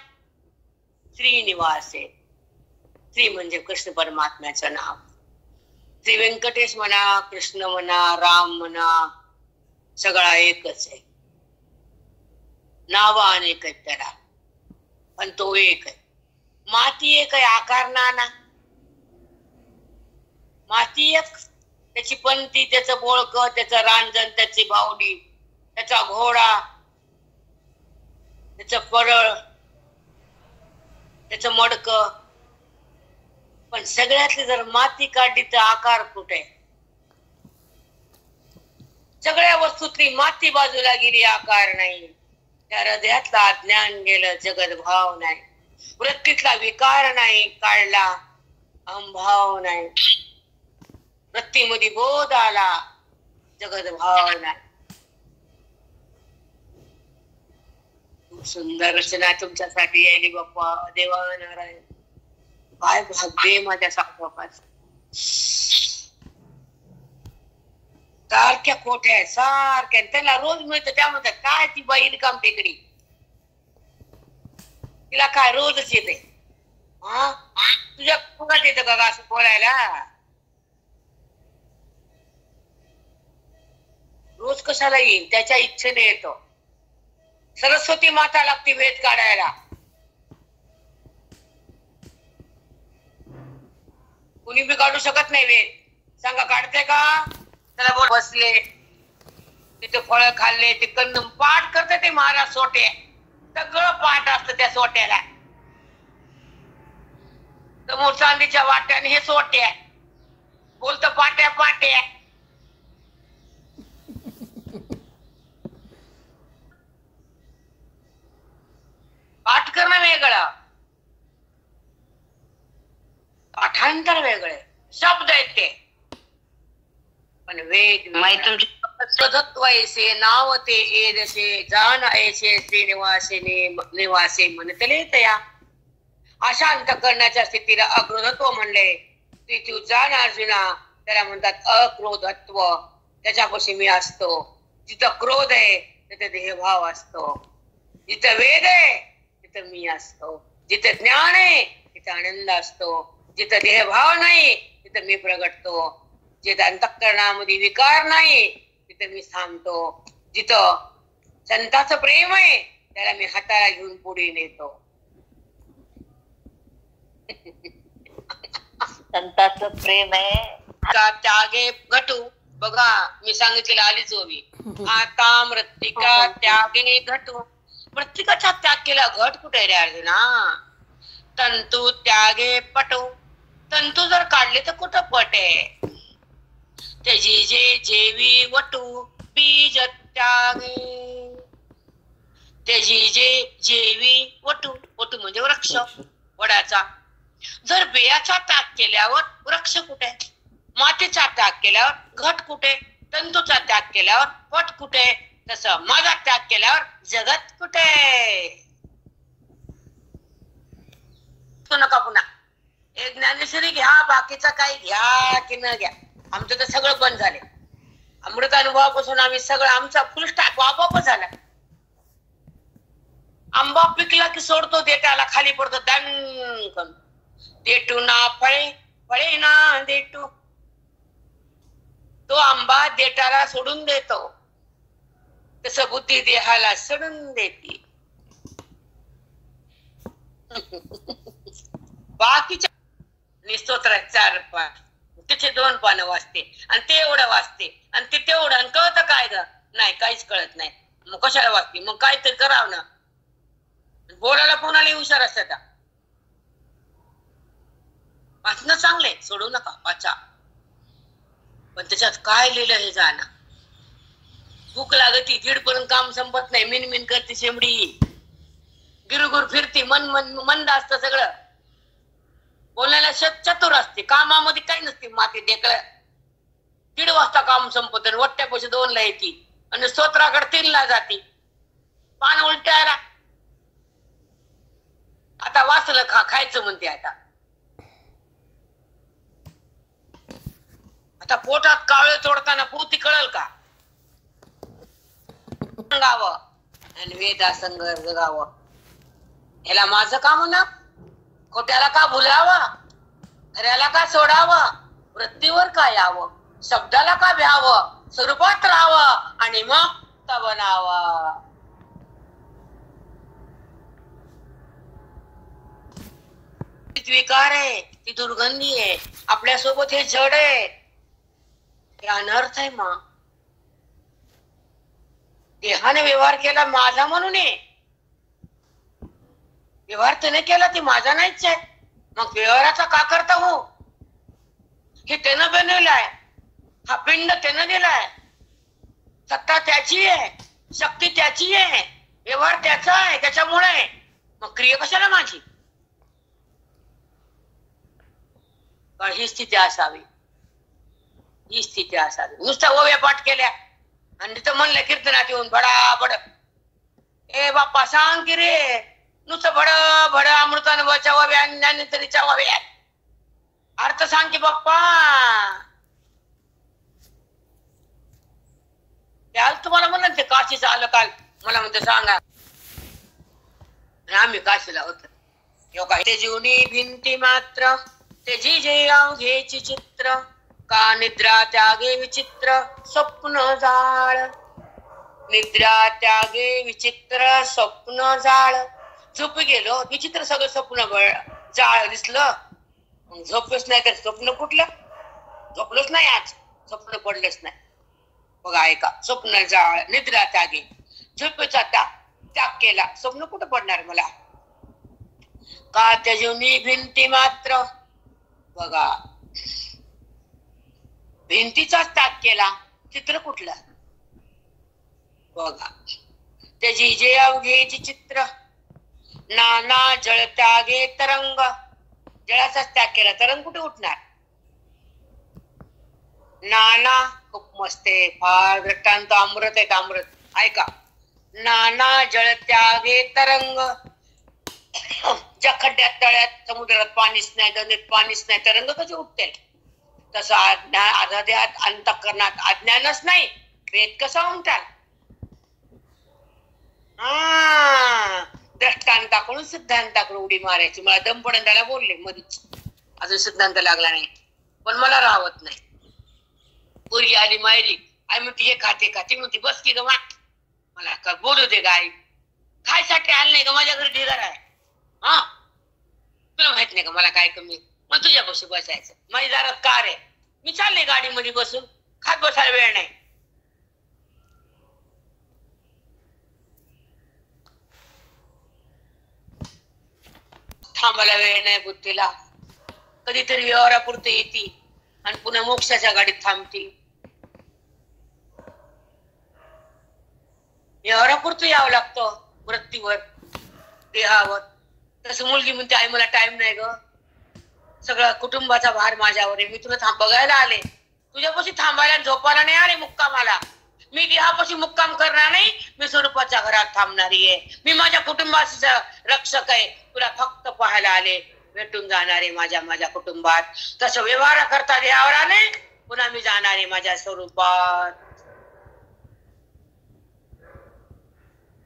श्रीनिवासे, श्री म्हणजे कृष्ण परमात्म्याचं नाव. श्री व्यंकटेश म्हणा, कृष्ण म्हणा, राम म्हणा, सगळा एकच आहे. नाव अनेक आहेत त्याला, पण तो एक आहे. माती एक आहे, आकार नाना. माती एक, त्याची पंती, त्याचं बोळक, त्याचं रांजण, त्याची बावडी, त्याचा घोडा, त्याचं परळ, त्याचं मडक. पण सगळ्यातली जर माती काढली तर आकार कुठे? सगळ्या वस्तूतली माती बाजूला गेली, आकार नाही. त्या हृदयातला अज्ञान गेलं, जगत भाव नाही. वृत्तीतला विकार नाही काढला, अहंभाव नाही. वृत्तीमध्ये बोध आला, जगत भाव नाही. खूप सुंदर रचना तुमच्यासाठी यायली बाप्पा. देवा नारायण, काय भाग्य माझ्या बापाच. सारख्या खोट्या आहेत, सारख्या. त्याला रोज मिळतं, त्या म्हणतात काय ती बाई रिकाम टेकडी, तिला काय रोजच येते. हा, तुझ्या कुणात येतं का असं बोलायला? रोज कशाला येईल? त्याच्या इच्छेने येतो. सरस्वती माता लागते वेद काढायला. कुणी बी काढू शकत नाही वेद. सांगा काढते का? त्याला बोल. बसले तिथे फळ खाल्ले, ते कंदम पाठ करते ते महाराज सोटे. सगळं पाठ असतं त्या सोट्याला. समोर चांदीच्या वाट्याने हे सोट्या बोलत पाट्या पाट्या. पाठ करणं वेगळं, पाठांतर वेगळे, शब्द आहेत ते. पण वेद सदत्व ऐसे नाव ते एदशे जान ऐसे श्रीनिवासे निवासे म्हणतले तया. अशा अंतःकरणाच्या स्थितीला अक्रोधत्व म्हणले. तू जाण अर्जुना, त्याला म्हणतात अक्रोधत्व. त्याच्यापाशी मी असतो. जिथं क्रोध आहे तिथे देहभाव असतो. जिथं वेद आहे तिथं मी असतो. जिथं ज्ञान आहे तिथं आनंद असतो. जिथं देहभाव नाही तिथं मी प्रगटतो. जिथं अंतःकरणामध्ये विकार नाही तिथं मी थांबतो. जिथं संताचं प्रेम आहे त्याला मी हाताला घेऊन पुढे नेतो. संताचं प्रेम आहे. त्यागे घटू. बघा मी सांगितलेलं आलीच ओवी. आता मृत्तिका त्यागे घटू. मृत्तिकाचा त्याग केला, घट कुठे रे अर्जुना? तंतू त्यागे पटू. तंतू जर काढले तर कुठं पट आहे? त्याची जे जेवी वटू बीज त्यागे. त्याची जे जेवी वटू. वटू म्हणजे वृक्ष, वडाचा. जर बियाचा त्याग केल्यावर वृक्ष कुठे? मातीचा त्याग केल्यावर घट कुठे? तंतूचा त्याग केल्यावर पट कुठे? तसं माझा त्याग केल्यावर जगत कुठे? नका पुन्हा एक ज्ञानेश्वरी घ्या, बाकीचा काही घ्या की न घ्या. आमचं तर सगळं बंद झाले. अमृत अनुभवापासून आम्ही सगळं, आमचा फुल स्टॉप आपोआप झाला. आंबा पिकला की सोडतो, देटाला खाली पडतो दणकन. देटू ना फळे, फळे ना देटू. तो आंबा देटाला सोडून देतो, तसं बुद्धी देहाला सोडून देते. बाकीच्या निस्तोत्र 4 पान, तिथे 2 पानं वाचते आणि ते एवढं वाचते आणि ते तेवढं. आणि कळतं काय ग? नाही, काहीच कळत नाही. मग कशाला वाचते? मग काहीतरी करावं ना. बोलायला कोणाला हुशार असतात. वाचणं चांगलंय, सोडू नका, वाचा. पण त्याच्यात काय लिहिलं हे जाणं. भूक लागती, दीडपर्यंत काम संपत नाही, मिन करते शेंबडी, गिरुगुर फिरती, मंद असतं सगळं, बोलायला चतुर असते, कामामध्ये काही नसते, माती ढेकळ. 1:30 वाजता काम संपत, वट्ट्यापाशी 2ला येते आणि स्तोत्राकडे 3ला जाते, पान उलटायला. आता वाचलं खायचं म्हणते. आता पोटात कावळे तोडताना पोती कळल का? गावं आणि वेदासंग जगावं, याला माझं काम ना. खोट्याला का भुलावं, खऱ्याला का सोडावं, वृत्तीवर का यावं, शब्दाला का भ्यावं, स्वरूपात राहावं आणि मग बनावं. विकार आहे, ती दुर्गंधी आहे, आपल्यासोबत हे जड आहे, हे अनर्थ आहे. मग देहाने व्यवहार केला माझा म्हणून आहे, व्यवहार त्याने केला ती माझा नाहीच आहे. मग व्यवहाराचा का करता हो? हे त्यानं बनवलाय, हा पिंड त्यानं दिलाय, सत्ता त्याची आहे, शक्ती त्याची आहे, व्यवहार त्याचा आहे, त्याच्यामुळे मग क्रिया कशाला माझी? ही स्थिती असावी, ही स्थिती असावी. नुसत्या ओव्या पाठ केल्या आणि तिथं म्हणलं कीर्तनात येऊन बडाबड, ए बाप्पा सांग की रे, नुसतं भड अमृतानं वचाव्या, ज्ञानी तरी चावाव्या, अर्थ सांग की बाप्पा. आज तुम्हाला म्हणलं ते काशीचं आलं काल, मला म्हणते सांगा, आम्ही काशीला होतो. योगा ते जीवनी भिंती मात्र, ते जी जे घ्यायची चित्र, का निद्रा त्यागे विचित्र स्वप्न जाळ, निद्रा त्यागे विचित्र स्वप्न जाळ. झोप गेलो, विचित्र सगळं स्वप्न जाळ दिसलं, मग झोपच नाही तर स्वप्न कुठलं? झोपलोच नाही, आज स्वप्न पडलंच नाही. बघा ऐका, स्वप्न जाळ, निद्रा त्यागे, झोपेचा त्याग केला, स्वप्न कुठं पडणार मला? का त्याजूनी भिंती मात्र, बघा भिंतीचाच त्याग केला, चित्र कुठलं? बघा त्याची जे अवघेची चित्र, नाना जळ त्यागे तरंग, जळाचाच त्याग केला, तरंग कुठे उठणार? नाना खूप मस्त आहे, फार दृष्टांत अमृत आहे, अमृत. ऐका, नाना जळ त्यागे तरंग, ज्या खड्ड्यात तळ्यात समुद्रात पाणीच नाही, नदीत पाणीच नाही, तरंग कसे उठतील? तसं आध्यात्मात अंतःकरणात अज्ञानच नाही, वेद कसा उमटाल? दृष्टांताकडून सिद्धांताकडे उडी मारायची. मला दम पडून त्याला बोलले मधीच, अजून सिद्धांत लागला नाही, पण मला राहत नाही. पोरगी आली मायली, आई म्हणते हे खाते म्हणते, बस की ग, मला का बोलू दे गाय, खायसाठी आलं नाही का? माझ्या घरी ढिगार आहे, हा तुला माहित नाही का मला काय कमी? मग तुझ्यापाशी बसायचं, माझी दारात कार आहे, मी चालले गाडीमध्ये बसून, खात बसायला वेळ नाही. थांबायला वेळ नाही बुद्धीला, कधीतरी व्यवहारापुरते येते आणि पुन्हा मोक्षाच्या गाडीत थांबते. व्यवहारापुरतं यावं लागतं वृत्तीवर, देहावर. तसं मुलगी म्हणते आई मला टाइम नाही ग, सगळं कुटुंबाचा भार माझ्यावर आहे, मी तुला बघायला आले, तुझ्यापाशी थांबायला झोपायला नाही आले मुक्कामाला. मी देहापाशी मुक्काम करणार नाही, मी स्वरूपाच्या घरात थांबणारी आहे, मी माझ्या कुटुंबाचा रक्षक आहे, तुला फक्त पाहायला आले, भेटून जाणार आहे माझ्या कुटुंबात. तसं व्यवहार करता देहावर आले, पुन्हा मी जाणार आहे माझ्या स्वरूपात.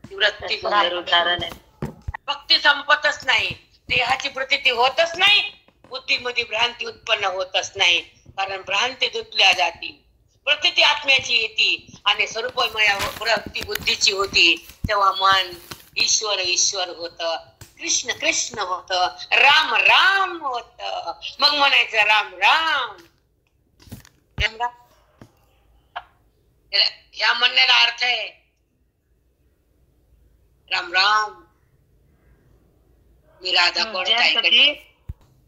वृत्ती भक्ती संपतच नाही, देहाची प्रतीती होतच नाही, बुद्धीमध्ये भ्रांती उत्पन्न होतच नाही, कारण भ्रांती धुतल्या जाती, प्रतीती आत्म्याची येते आणि स्वरूपमय वृत्ती बुद्धीची होती. तेव्हा मन ईश्वर होत, कृष्ण होत, राम होत. मग म्हणायचं राम या म्हणण्याला अर्थ आहे राम. मी राधा कोण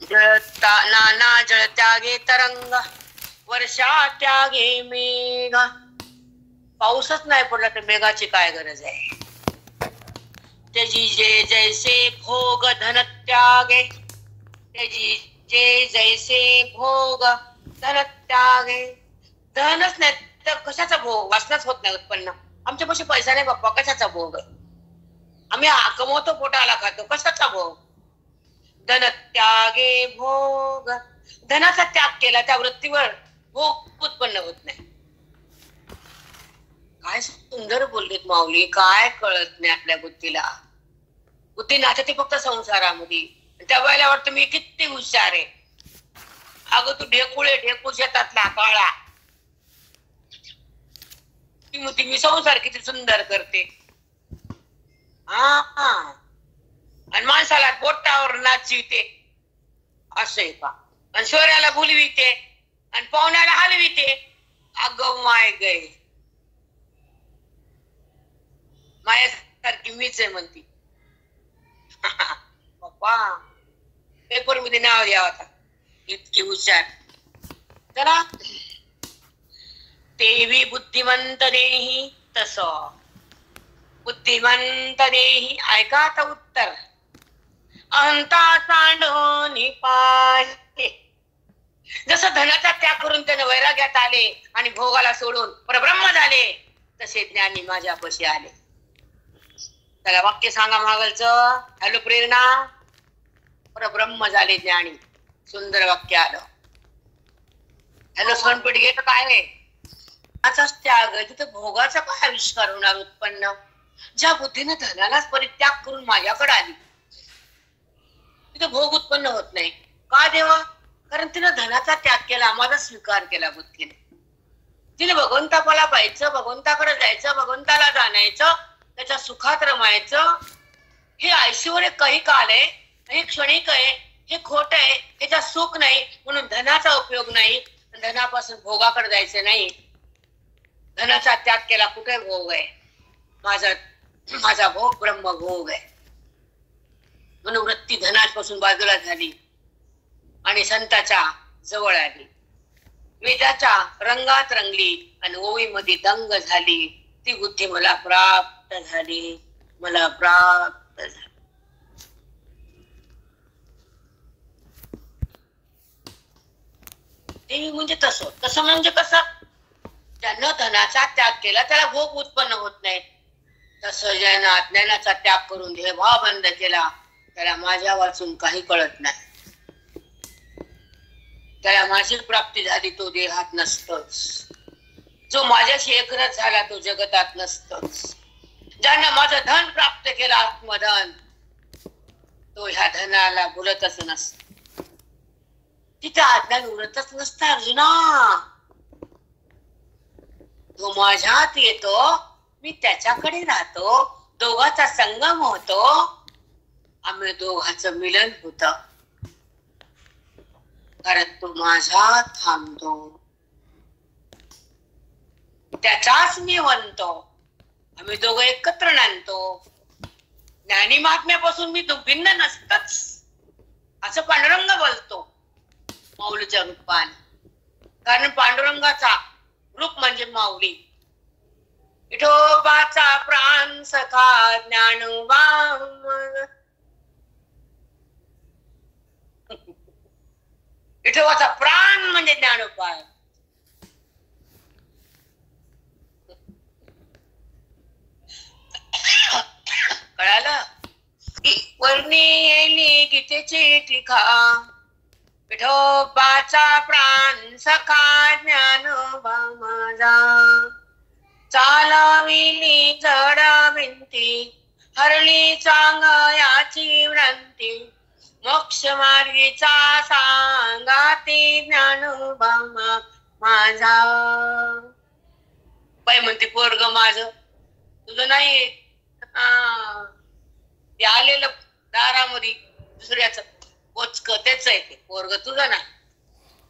नाना जळ त्यागे तरंग, वर्षा त्यागे मेघ. पाऊसच नाही पडला तर मेघाची काय गरज आहे. त्याची जे जैसे भोग धन त्यागे, त्याची जे जैसे भोग धन त्यागे. धनच नाही तर कशाचा भोग, वासनाच होत नाही उत्पन्न. आमच्यापाशी पैसा नाही बाप्पा, कशाचा भोग. आम्ही कमवतो, पोटाला खातो, कशाचा भोग. धन त्यागे भोग, धनाचा त्याग केला त्या वृत्तीवर भोग उत्पन्न होत नाही. काय सुंदर बोललेत माऊली. काय कळत नाही आपल्या बुद्धीला. बुद्धी नाचते फक्त संसारामध्ये. त्या वेळेला वाटतं मी किती हुशार आहे. अगं तू ढेकुळे, ढेकू शेतातला काळा. मी संसार किती सुंदर करते. हा, आणि माणसाला बोटावर नाचविते असं आहे का. आणि शोऱ्याला भुलविते आणि पाहुण्याला हलविते. अगं माय गय, मायासारखी मीच आहे म्हणती. पप्पा पेपर मध्ये नाव द्यावं आता, इतकी हुशार. चला, तेवी बुद्धिमंत देही तस बुद्धिमंत देही. ऐका आता उत्तर. अंता सांडून पाहिले. जसं धनाचा त्याग करून त्याने वैराग्यात आले आणि भोगाला सोडून परब्रह्म झाले, तसे ज्ञानी माझ्यापाशी आले. त्याला वाक्य सांगा मागलचं. हॅलो प्रेरणा. परब्रह्म झाले ज्ञानी. सुंदर वाक्य आलं. हॅलो सोनपेठ घेत काय आहे. धनाचाच त्याग. तिथं भोगाचा काय आविष्कार होणार उत्पन्न. ज्या बुद्धीने धनालाच परित्याग करून माझ्याकडे आली, तिथे भोग उत्पन्न होत नाही. का देवा. कारण तिने धनाचा त्याग केला, माझा स्वीकार केला बुद्धीने. तिने भगवंताला पाहायचं, भगवंताकडे जायचं, भगवंताला जाणायचं, त्याच्या सुखात रमायचं. हे आयुष्यावर काही काल आहे, हे क्षणिक आहे, हे खोट आहे, ह्याच्यात सुख नाही म्हणून धनाचा उपयोग नाही. धनापासून भोगाकडे जायचं नाही. धनाचा त्याग केला, कुठे भोग आहे. माझा भोग ब्रह्मभोग आहे. म्हणून वृत्ती धनापासून बाजूला झाली आणि संताच्या जवळ आली. वेदाच्या रंगात रंगली आणि ओवीमध्ये दंग झाली. ती बुद्धी मला प्राप्त झाली, मला प्राप्त झाली. देवी म्हणजे तसं म्हणजे कसं. ज्यानं धनाचा त्याग केला त्याला भोग उत्पन्न होत नाही. तसं ज्यानं अज्ञानाचा त्याग करून देहभाव बंद केला त्याला माझ्या वाचून काही कळत नाही. त्याला माझी प्राप्ती झाली, तो देहात नसतोच. जो माझ्याशी एकरस झाला तो जगतात नसतोच. ज्यानं माझं धन प्राप्त केलं, आत्मधन, तो ह्या धनाला बोलतच नसत. तिथे अज्ञान उरतच नसतं अर्जुना. तो माझ्यात येतो, मी त्याच्याकडे राहतो, दोघांचा संगम होतो, आम्ही दोघांचं मिलन होत. कारण तो माझ्यात थांबतो, त्याचाच मी म्हणतो, आम्ही दोघं एकत्र नांदतो. ज्ञानी महात्म्यापासून मी भिन्न नसतच असं पांडुरंग बोलतो माऊलीच्या रूपाने. कारण पांडुरंगाचा रूप म्हणजे माऊली. विठोबाचा प्राण सखा ज्ञानोबा. विठोबाचा प्राण म्हणजे ज्ञानोबा. कळालं की वर्णी येली गीतेची टीका. विठोबाचा प्राण सखा ज्ञानोबा माझा. चालविली जड भिंती, हरली चांगयाची भ्रांती, मोक्ष मार्गीचा सांगाती ज्ञानोबा माझा. बाई म्हणते पोरग माझं, तुझं नाही. ते आलेलं दारामध्ये दुसऱ्याच पोचक तेच आहे, ते पोरग तुझं नाही.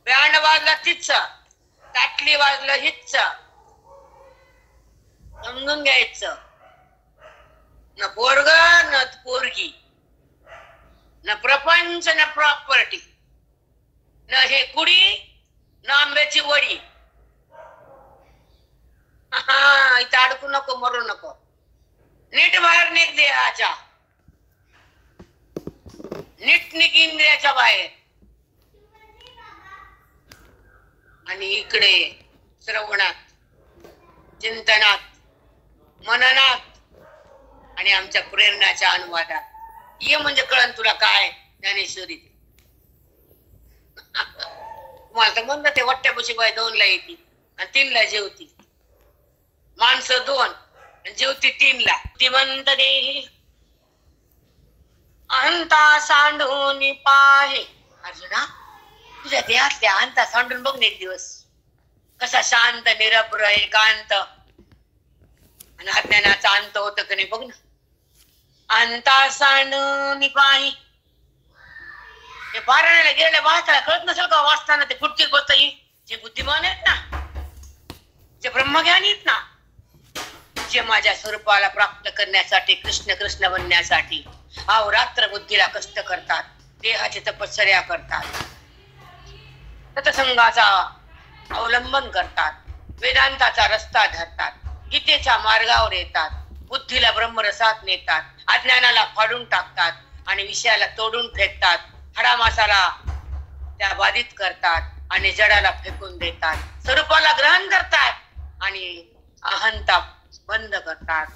बँड वाजला तिचा, ताटली वाजलं हिच्चा. समजून घ्यायचं. न पोरग न पोरगी, न प्रपंच न प्रॉपर्टी, न हे कुडी न आंब्याची वडी. हा, इथं अडकू नको, मरू नको. नीट बाहेर निघ देहाच्या, नीट निघ इंद्रियाच्या बाहेर. आणि इकडे श्रवणात, चिंतनात, मननात आणि आमच्या प्रेरणाच्या अनुवादात ये म्हणजे कळण तुला काय ज्ञानेश्वरी. तुम्हाला तर म्हणलं ते वट्ट्यापाशी बाय 2ला येते आणि 3ला जेवती. माणसं 2 आणि जेवती 3ला. तिमंत देही अंता सांडून पाहे. अर्जुना, तुझ्या देहातल्या अंता सांडून बघ एक दिवस, कसा शांत निरभ्र एकांत आणि अज्ञानाचा अंत होत का नाही बघ ना. अंता सांडून पाही. हे पारायणाला गेलेल्या वाचताना कळत नसेल का वाचताना ते खुर्चीत बसता येईल. जे बुद्धिमान आहेत ना, जे ब्रह्मज्ञानी आहेत ना, जे माझ्या स्वरूपाला प्राप्त करण्यासाठी, कृष्ण कृष्ण बनण्यासाठी अहोरात्र बुद्धीला कष्ट करतात, देहाची तपश्चर्या करतात, सत्संगाचा अवलंबन करतात, वेदांताचा रस्ता धरतात, गीतेच्या मार्गावर येतात, बुद्धीला ब्रह्मरसात नेतात, अज्ञानाला फाडून टाकतात आणि विषयाला तोडून फेकतात, हाडामासाला त्या बाधित करतात आणि जडाला फेकून देतात, स्वरूपाला ग्रहण करतात आणि अहंता बंद करतात.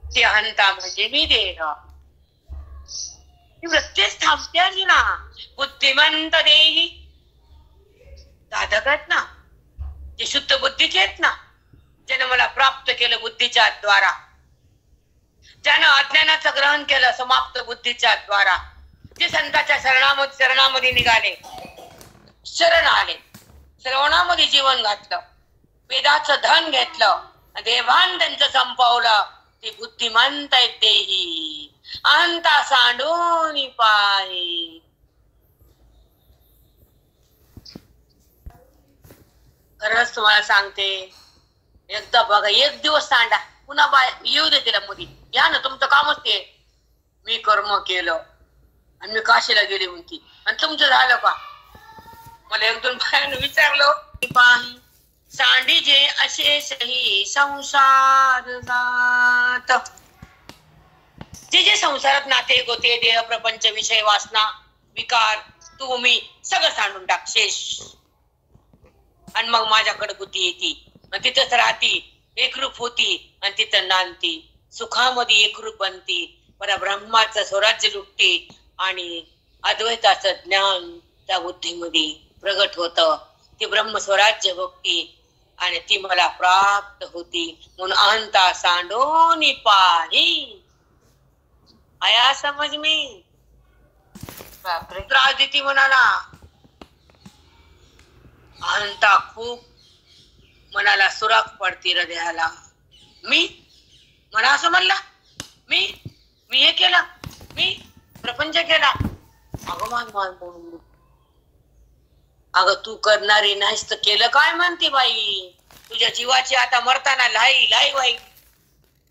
ती अहंता म्हणजे मी देह. वृत्तीच थांबते ना. बुद्धिमंत देही साधक आहेत ना, जे शुद्ध बुद्धीचे आहेत ना, ज्यानं मला प्राप्त केलं बुद्धीच्या द्वारा, ज्यानं अज्ञानाचं ग्रहण केलं समाप्त बुद्धीच्या द्वारा, जे संतांच्या शरणामध्ये निघाले, शरण आले, श्रवणामध्ये जीवन घातलं, वेदाचं धन घेतलं, देवान त्यांचं संपवलं, ते बुद्धिमंत आहेत देही. अहंता सांडून पाहे. खरंच तुम्हाला सांगते, एकदा बघा, एक दिवस सांडा, पुन्हा बाय येऊ दे तिला मुली, या ना, तुमचं कामच ते. मी कर्म केलं आणि मी काशीला गेली म्हणती आणि तुमचं झालं का? मला 1-2 बायानं विचारलं. पाही सांडी जे अशेषही संसार जात. जे संसारात नाते गोते, देह, प्रपंच, विषय, वासना, विकार, तू मी सगळं सांडून टाक शेष. आणि मग माझ्याकडे बुद्धी येते आणि तिथंच राहती, एकरूप होती आणि तिथं नांदती, सुखामध्ये एकरूप बनती, परब्रह्माचं स्वराज्य लुटते आणि अद्वैताचं ज्ञान त्या बुद्धीमध्ये प्रगट होतं. ती ब्रह्म स्वराज्य भक्ती आणि ती मला प्राप्त होती. म्हणून अहंता सांडून पाही. आया समज मी त्रास देती म्हणाला. अहंता खूप मनाला सुराख पडती, हृदयाला. मी मला असं म्हणला, मी हे केलं, मी प्रपंच केला. अगं तू करणारी नाहीस तर केलं काय म्हणते बाई. तुझ्या जीवाची आता मरताना लाई बाई.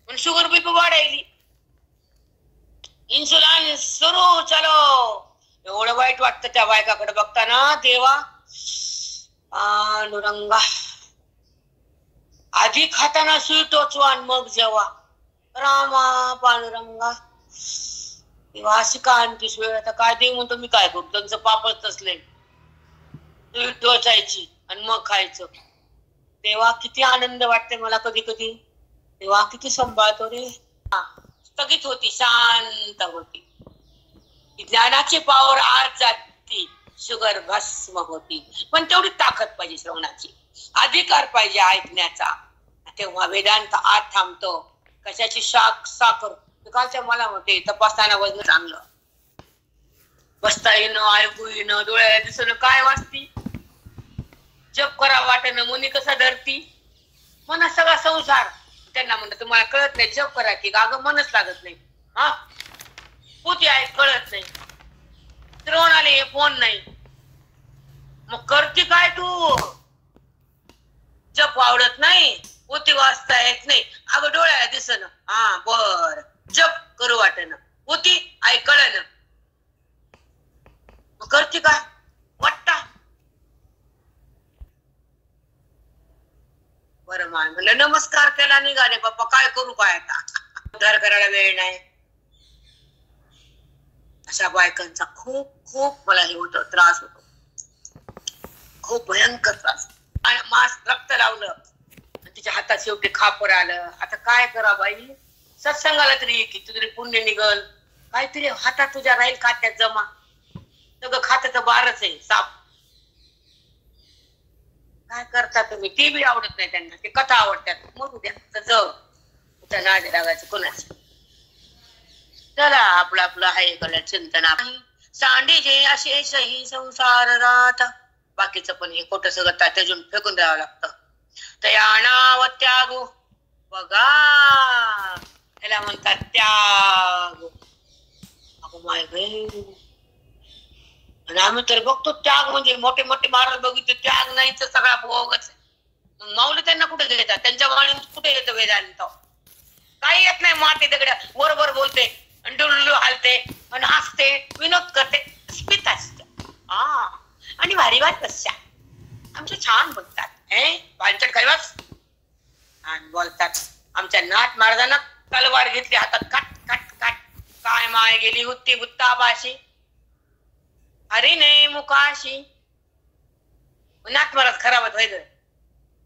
पण शुगर बीपी वाढायली, इन्सुलिन सुरू, चलो. एवढं वाईट वाटतं त्या बायकाकडे बघताना. देवा पांडुरंगा, आधी खाताना सुई टोचवा आणि मग जेवा. रामा पांडुरंगा, तेव्हा अशी का आणतीस वेळ? आता काय देऊ म्हणतो, मी काय करू? त्यांचं पापच असले, सुई टोचायची आणि मग खायचं. तेव्हा किती आनंद वाटते मला कधी कधी. तेव्हा किती सांभाळतो रे. स्थगित होती, शांत होती. ज्ञानाची पावर आत जाती, शुगर भस्म होती. पण तेवढी ताकद पाहिजे श्रवणाची, अधिकार पाहिजे ऐकण्याचा. तेव्हा वेदांत आत थांबतो. कशाची साखर कालच्या मला म्हणते, तपासताना वजन चांगलं, बसता येणं, ऐकू येणं, डोळ्याला दिसणं, काय वाचती, जप करा वाटणं, मुनी कसा धरती, मना सगळा संसार. त्यांना म्हणत तुम्हाला कळत नाही, जप करा की अगं मनच लागत नाही. हा पोती आहे, कळत नाही, श्रवण आले, हे फोन नाही, मग करते काय तू? जप आवडत नाही, पोती वाचता येत नाही, अगं डोळ्याला दिसणं, हा बर, जप करू वाटणं, पोती आई कळणं, मग करते काय? वाटता बरं मान म्हणलं नमस्कार केला निघाले बाप्पा काय करू काय आता उद्धार करायला वेळ नाही. अशा बायकांचा खूप खूप मला हे होतं त्रास होतो खूप भयंकर त्रास. मास रक्त लावलं तिच्या हातात शेवटी खापर आलं. आता काय करा बाई सत्संगाला तरी की तुझे पुण्य निघल काहीतरी हातात तुझ्या राहील खात्यात जमा. सगळं खात्याचं बारच आहे साप. काय करता तुम्ही ते बी आवडत नाही त्यांना ते कथा आवडतात मग उद्या जग त्या नादी लागायचं कोणाचं. चला आपलं आपलं आहे कला चिंतन सांडी जे अशेषही संसार राहता. बाकीचं पण हे खोटं सगळं त्याजून फेकून द्यावं लागतं. तयाणाव त्याग बघा त्याला म्हणतात त्याग. अगो माय ग आणि आम्ही तर बघतो त्याग म्हणजे मोठे मोठे महाराज बघितले त्याग नाही तर सगळा भोगच. माऊली त्यांना कुठे घेतात त्यांच्या वाणीत कुठे येतं वेदांत काही येत नाही. माते दगड्या बरोबर बोलते आणि डुलू हालते आणि हसते विनोद करते स्मित असते आणि भारी भारी बसच्या आमचे छान बोलतात. पांचट कैवास छान बोलतात. आमच्या नाथ महाराजांना तलवार घेतली हातात काट काट काट काय माय गेली हुत्ती बुत्ताबाशी हरी नाही मुकाशी. नाथ महाराज खराबत व्हायचं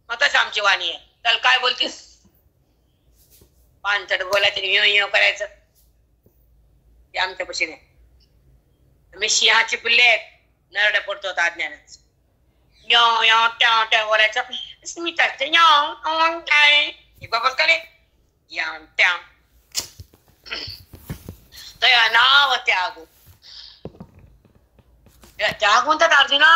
मग तसं आमची वाणी आहे. त्याला काय बोलतीस पांचट बोलायचं करायचं ते आमच्या पशी नाही. मी सिंहाची पिल्ले आहेत नरड्या पडतो अज्ञानाच त्या बोलायचं स्मिताचं काय बाबा करे त्या तया नाव त्याग त्याग म्हणतात अर्जुना.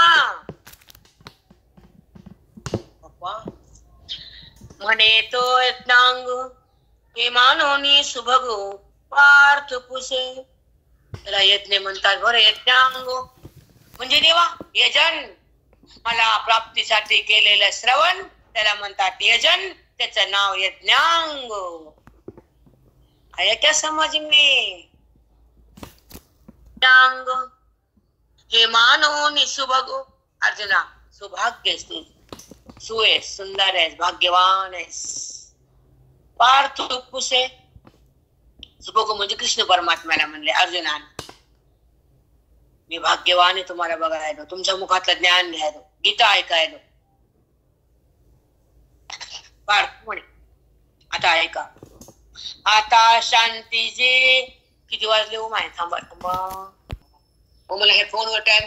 म्हणे तो यज्ञांग हे मानोनी सुभगो पार्थ पुसे. त्याला यज्ञ म्हणतात बरं. यज्ञांग म्हणजे देवा यजन मला प्राप्तीसाठी केलेलं श्रवण त्याला म्हणतात यजन. त्याचं नाव यज्ञांग. आहे क्या समज में यज्ञांग हे मानोनी सुभगो. अर्जुना सौभाग्य तू आहेस सुंदर आहेस भाग्यवान आहेस. पार्थ पुसे सुभगो म्हणजे कृष्ण परमात्म्याला म्हणले अर्जुनाने मी भाग्यवान आहे तुम्हाला बघायला तुमच्या मुखातलं ज्ञान घ्यायला गीता ऐकायला. पार्थ म्हणे आता ऐका आता शांती जे किती वाजले हो माहिती थांबा थांबा मला हे फोनवर टाइम